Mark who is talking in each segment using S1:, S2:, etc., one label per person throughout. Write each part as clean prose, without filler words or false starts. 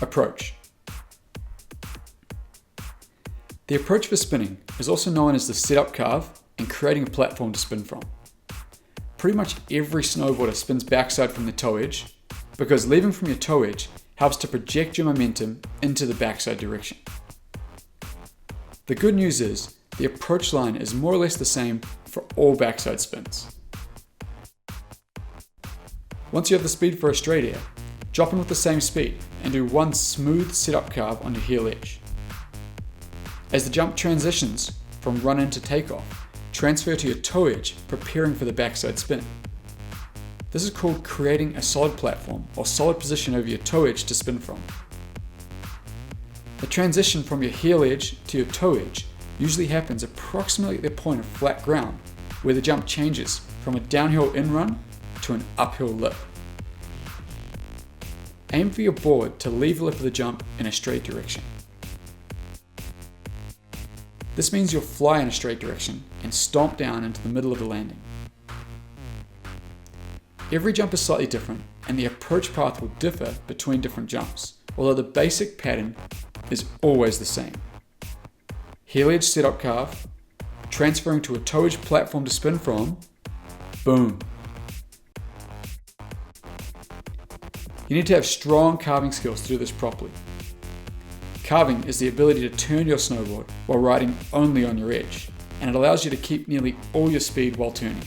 S1: Approach. The approach for spinning is also known as the setup carve and creating a platform to spin from. Pretty much every snowboarder spins backside from the toe edge because leaving from your toe edge helps to project your momentum into the backside direction. The good news is the approach line is more or less the same for all backside spins. Once you have the speed for a straight air, drop in with the same speed and do one smooth setup carve on your heel edge. As the jump transitions from run in to takeoff, transfer to your toe edge, preparing for the backside spin. This is called creating a solid platform or solid position over your toe edge to spin from. The transition from your heel edge to your toe edge usually happens approximately at the point of flat ground, where the jump changes from a downhill in run to an uphill lip. Aim for your board to leave the lip of the jump in a straight direction. This means you'll fly in a straight direction and stomp down into the middle of the landing. Every jump is slightly different, and the approach path will differ between different jumps, although the basic pattern is always the same. Heel edge setup carve, transferring to a toe edge platform to spin from, boom. You need to have strong carving skills to do this properly. Carving is the ability to turn your snowboard while riding only on your edge, and it allows you to keep nearly all your speed while turning.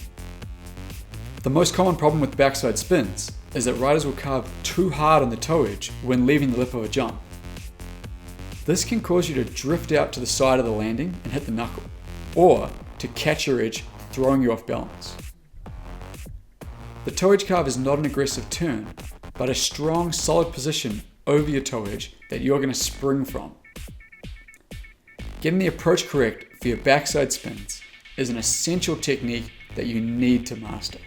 S1: The most common problem with backside spins is that riders will carve too hard on the toe edge when leaving the lip of a jump. This can cause you to drift out to the side of the landing and hit the knuckle, or to catch your edge, throwing you off balance. The toe edge carve is not an aggressive turn, but a strong, solid position over your toe edge that you're going to spring from. Getting the approach correct for your backside spins is an essential technique that you need to master.